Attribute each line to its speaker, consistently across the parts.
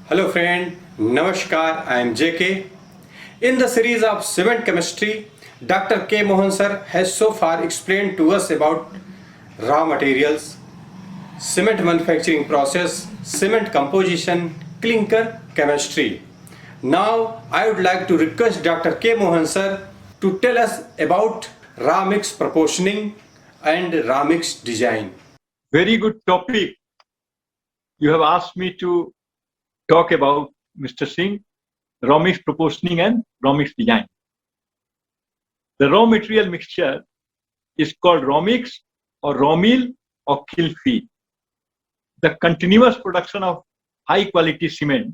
Speaker 1: Hello friend, Namaskar, I am JK. In the series of cement chemistry, Dr. K Mohan sir has so far explained to us about raw materials, cement manufacturing process, cement composition, clinker chemistry. Now I would like to request Dr. K Mohan sir to tell us about raw mix proportioning and raw mix design.
Speaker 2: Very good topic. You have asked me to talk about, Mr. Singh, raw mix proportioning and raw mix design. The raw material mixture is called raw mix or raw meal or kiln feed. The continuous production of high quality cement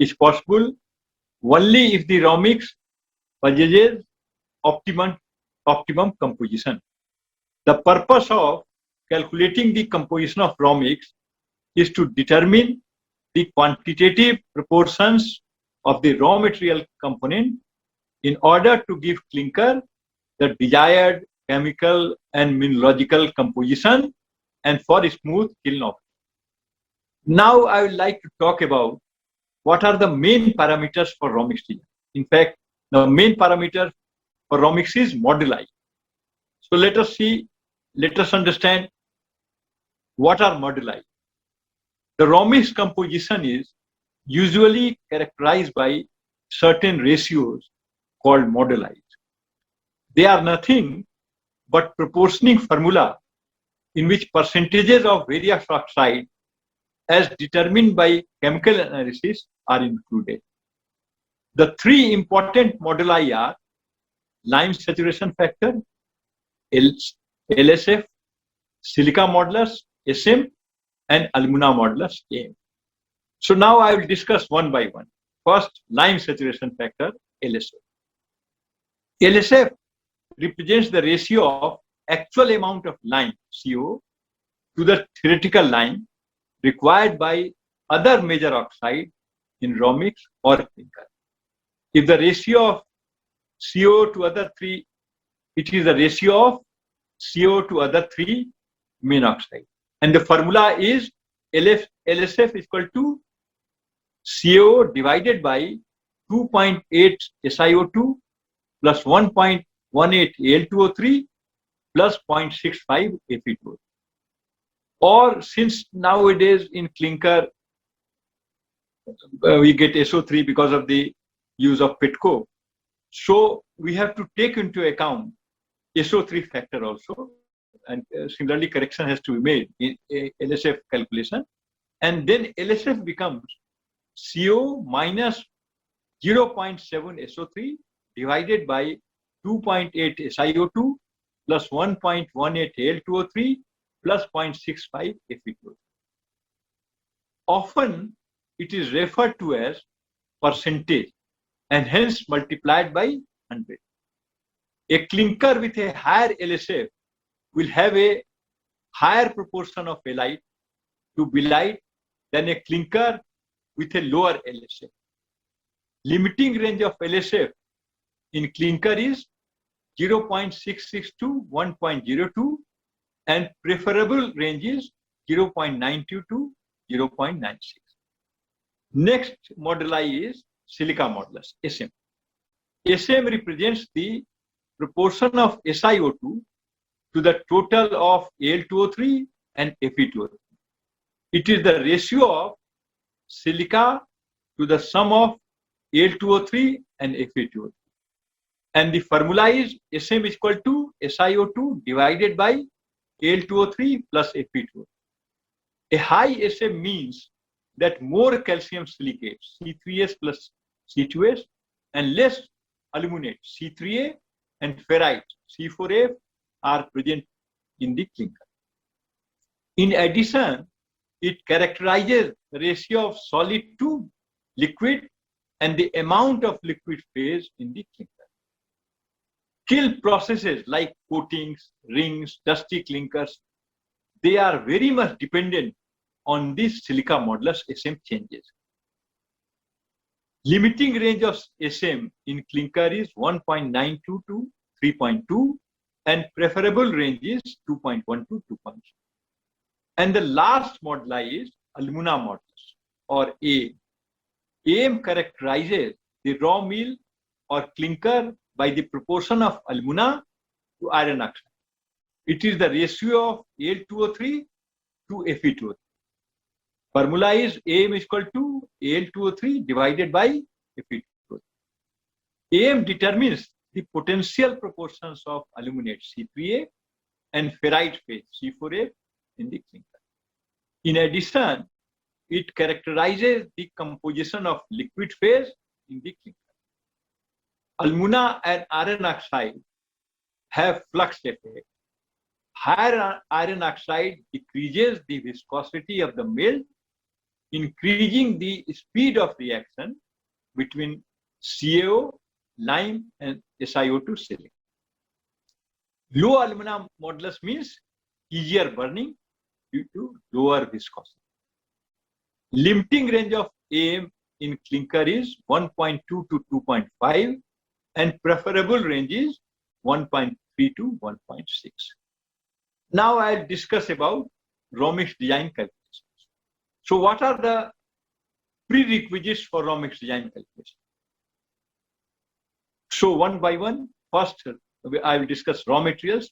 Speaker 2: is possible only if the raw mix possesses optimum composition. The purpose of calculating the composition of raw mix is to determine the quantitative proportions of the raw material component in order to give clinker the desired chemical and mineralogical composition and for smooth kiln operation. Now I would like to talk about what are the main parameters for raw mix design. In fact, the main parameter for raw mix is moduli. So let us understand what are moduli. The raw mix composition is usually characterized by certain ratios called moduli. They are nothing but proportioning formula in which percentages of various oxides as determined by chemical analysis are included. The three important moduli are lime saturation factor, LSF, silica modulus, SM, and alumina modulus, AM. So now I will discuss one by one. First, lime saturation factor, LSF. LSF represents the ratio of actual amount of lime, CO, to the theoretical lime required by other major oxide in raw mix or clinker. If the ratio of CO to other three, it is the ratio of CO to other three main oxide. And the formula is LSF is equal to CO divided by 2.8 SiO2 plus 1.18 Al2O3 plus 0.65 Fe2O3. Or since nowadays in clinker we get SO3 because of the use of petcoke, so we have to take into account SO3 factor also, and similarly correction has to be made in LSF calculation, and then LSF becomes CO minus 0.7 SO3 divided by 2.8 SiO2 plus 1.18 Al2O3 plus 0.65 Fe2O3. Often it is referred to as percentage and hence multiplied by 100. A clinker with a higher LSF will have a higher proportion of halite to belite than a clinker with a lower LSF. Limiting range of LSF in clinker is 0.66 to 1.02 and preferable range is 0.92 to 0.96. Next moduli is silica modulus, SM. SM represents the proportion of SiO2 to the total of Al2O3 and Fe2O3. It is the ratio of silica to the sum of Al2O3 and Fe2O3. And the formula is SM is equal to SiO2 divided by Al2O3 plus Fe2O3. A high SM means that more calcium silicate, C3S plus C2S, and less aluminate, C3A, and ferrite, C4F, are present in the clinker. In addition, it characterizes the ratio of solid to liquid and the amount of liquid phase in the clinker. Kiln processes like coatings, rings, dusty clinkers, they are very much dependent on this silica modulus SM changes. Limiting range of SM in clinker is 1.92 to 3.2 and preferable range is 2.1 to 2.2. And the last moduli is alumina modulus or A, AM characterizes the raw meal or clinker by the proportion of alumina to iron oxide. It is the ratio of Al2O3 to Fe2O3. Formula is AM is equal to Al2O3 divided by Fe2O3. AM determines the potential proportions of aluminate C3A and ferrite phase C4A in the clinker. In addition, it characterizes the composition of liquid phase in the clinker. Alumina and iron oxide have flux effect. Higher iron oxide decreases the viscosity of the melt, increasing the speed of reaction between CaO, lime, and SiO2 silicate. Low alumina modulus means easier burning due to lower viscosity. Limiting range of AM in clinker is 1.2 to 2.5 and preferable range is 1.3 to 1.6. Now I'll discuss about raw mix design calculations. So what are the prerequisites for raw mix design calculation? So one by one, first I will discuss raw materials.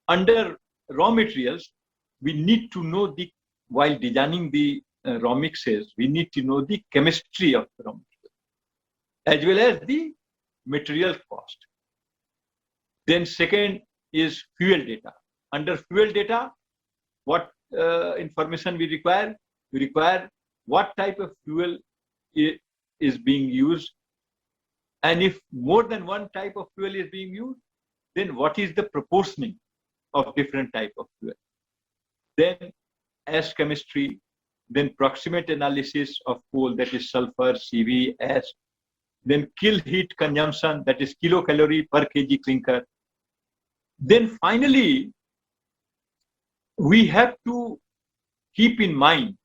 Speaker 2: Under raw materials, we need to know while designing the raw mixes, we need to know the chemistry of the raw material as well as the material cost. Then second is fuel data. Under fuel data, what information we require? We require what type of fuel is being used, and if more than one type of fuel is being used, then what is the proportioning of different type of fuel. Then ash chemistry, then proximate analysis of coal, that is sulfur, CV, ash, then kiln heat consumption, that is kilocalorie per kg clinker. Then finally, we have to keep in mind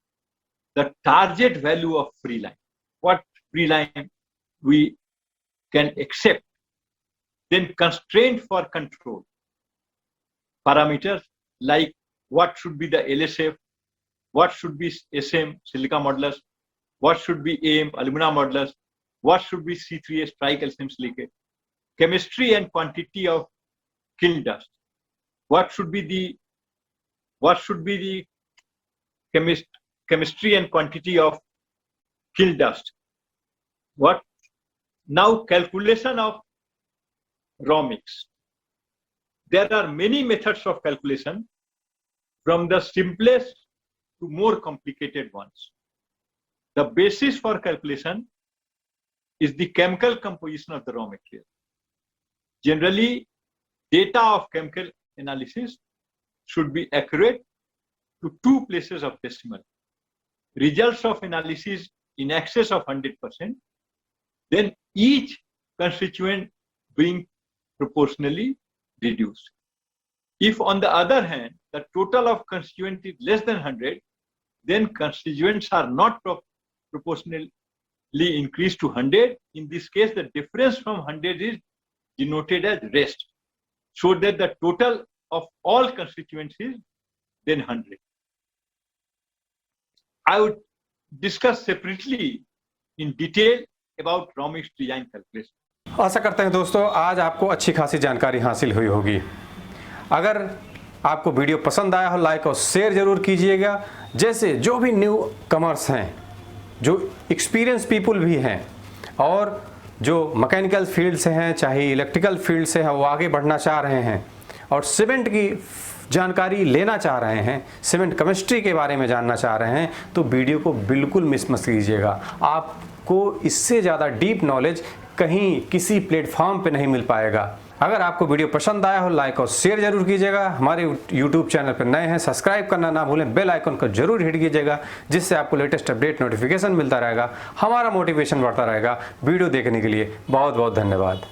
Speaker 2: the target value of free line, what free line we can accept. Then constraint for control parameters like what should be the LSF, what should be SM, silica modulus, what should be AM, alumina modulus, what should be C3A, tricalcium silicate, chemistry and quantity of kiln dust, what should be the chemistry and quantity of kiln dust. What now calculation of raw mix. There are many methods of calculation, from the simplest to more complicated ones. The basis for calculation is the chemical composition of the raw material. Generally, data of chemical analysis should be accurate to 2 places of decimal. Results of analysis in excess of 100%, then each constituent being proportionally reduced. If on the other hand, the total of constituent is less than 100, then constituents are not proportionally increased to 100. In this case, the difference from 100 is denoted as rest, so that the total of all constituents is then 100. I would discuss separately in detail about raw mix design calculation.
Speaker 1: आशा करते हैं दोस्तों आज आपको अच्छी खासी जानकारी हासिल हुई होगी। अगर आपको वीडियो पसंद आया हो लाइक और शेयर ज़रूर कीजिएगा। जैसे जो भी न्यू कमर्स हैं, जो एक्सपीरियंस पीपल भी हैं और जो मैकेनिकल फील्ड से हैं चाहे इलेक्ट्रिकल फील्ड से हैं, वो आगे बढ़ना चाह रहे हैं और सीमेंट की जानकारी लेना चाह रहे हैं, सीमेंट केमिस्ट्री के बारे में जानना चाह रहे हैं, तो वीडियो को बिल्कुल मिस मत कीजिएगा। आपको इससे ज़्यादा डीप नॉलेज कहीं किसी प्लेटफॉर्म पे नहीं मिल पाएगा। अगर आपको वीडियो पसंद आया हो लाइक और शेयर जरूर कीजिएगा। हमारे यूट्यूब चैनल पर नए हैं सब्सक्राइब करना ना भूलें, बेल आइकन को जरूर हिट कीजिएगा, जिससे आपको लेटेस्ट अपडेट नोटिफिकेशन मिलता रहेगा, हमारा मोटिवेशन बढ़ता रहेगा। वीडियो देखने के लिए बहुत बहुत धन्यवाद।